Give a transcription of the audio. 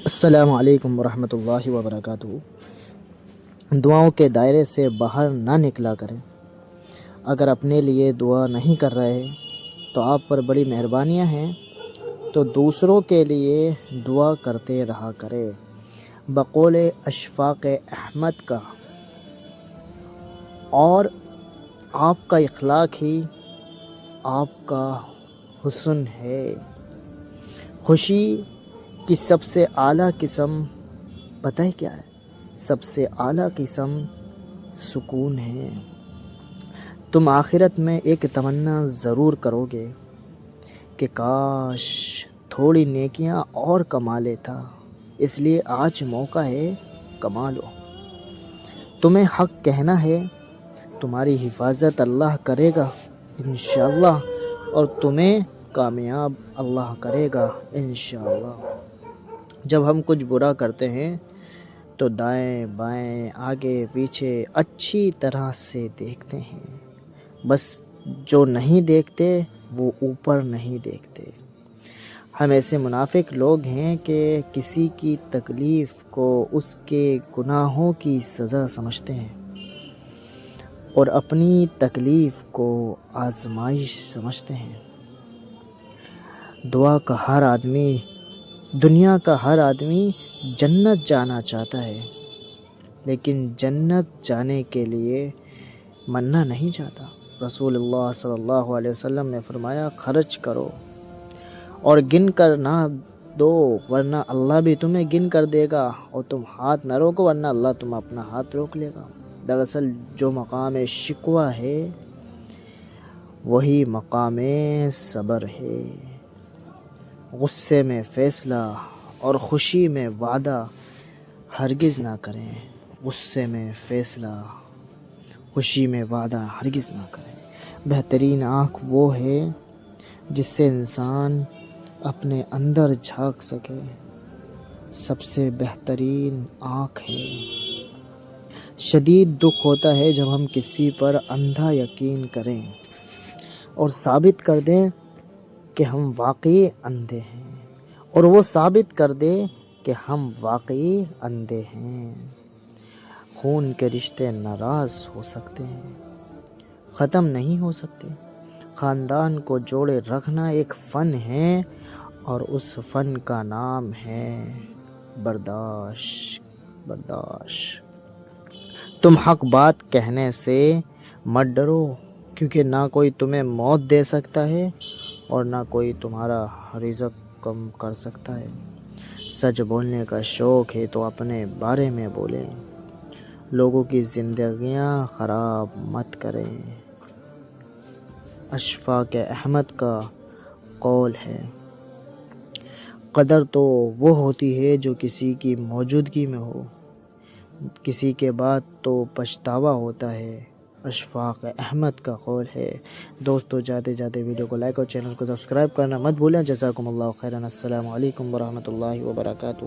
السلام علیکم ورحمۃ اللہ وبرکاتہ۔ دعاؤں کے دائرے سے باہر نہ نکلا کریں۔ اگر اپنے لیے دعا نہیں کر رہے تو آپ پر بڑی مہربانیاں ہیں، تو دوسروں کے لیے دعا کرتے رہا کرے۔ بقول اشفاق احمد کا، اور آپ کا اخلاق ہی آپ کا حسن ہے۔ خوشی کی سب سے اعلیٰ قسم پتہ ہے کیا ہے؟ سب سے اعلیٰ قسم سکون ہے۔ تم آخرت میں ایک تمنا ضرور کرو گے کہ کاش تھوڑی نیکیاں اور کما لیتا، اس لیے آج موقع ہے، کما لو۔ تمہیں حق کہنا ہے، تمہاری حفاظت اللہ کرے گا انشاءاللہ، اور تمہیں کامیاب اللہ کرے گا انشاءاللہ۔ جب ہم کچھ برا کرتے ہیں تو دائیں بائیں آگے پیچھے اچھی طرح سے دیکھتے ہیں، بس جو نہیں دیکھتے وہ اوپر نہیں دیکھتے۔ ہم ایسے منافق لوگ ہیں کہ کسی کی تکلیف کو اس کے گناہوں کی سزا سمجھتے ہیں اور اپنی تکلیف کو آزمائش سمجھتے ہیں۔ دنیا کا ہر آدمی جنت جانا چاہتا ہے، لیکن جنت جانے کے لیے مرنا نہیں چاہتا۔ رسول اللہ صلی اللہ علیہ وسلم نے فرمایا، خرچ کرو اور گن کر نہ دو، ورنہ اللہ بھی تمہیں گن کر دے گا، اور تم ہاتھ نہ روکو ورنہ اللہ تم اپنا ہاتھ روک لے گا۔ دراصل جو مقام شکوہ ہے وہی مقام صبر ہے۔ غصے میں فیصلہ اور خوشی میں وعدہ ہرگز نہ کریں۔ غصے میں فیصلہ، خوشی میں وعدہ ہرگز نہ کریں۔ بہترین آنکھ وہ ہے جس سے انسان اپنے اندر جھانک سکے، سب سے بہترین آنکھ ہے۔ شدید دکھ ہوتا ہے جب ہم کسی پر اندھا یقین کریں اور ثابت کر دیں کہ ہم واقعی اندھے ہیں، اور وہ ثابت کر دے کہ ہم واقعی اندھے ہیں۔ خون کے رشتے ناراض ہو سکتے ہیں، ختم نہیں ہو سکتے۔ خاندان کو جوڑے رکھنا ایک فن ہے، اور اس فن کا نام ہے برداشت۔ تم حق بات کہنے سے مت ڈرو، کیونکہ نہ کوئی تمہیں موت دے سکتا ہے اور نہ کوئی تمہارا رزق کم کر سکتا ہے۔ سچ بولنے کا شوق ہے تو اپنے بارے میں بولیں، لوگوں کی زندگیاں خراب مت کریں۔ اشفاق احمد کا قول ہے، قدر تو وہ ہوتی ہے جو کسی کی موجودگی میں ہو، کسی کے بعد تو پچھتاوا ہوتا ہے۔ اشفاق احمد کا قول ہے۔ دوستو، جاتے جاتے ویڈیو کو لائک اور چینل کو سبسکرائب کرنا مت بھولیں۔ جزاکم اللہ خیرا۔ السلام علیکم ورحمۃ اللہ وبرکاتہ۔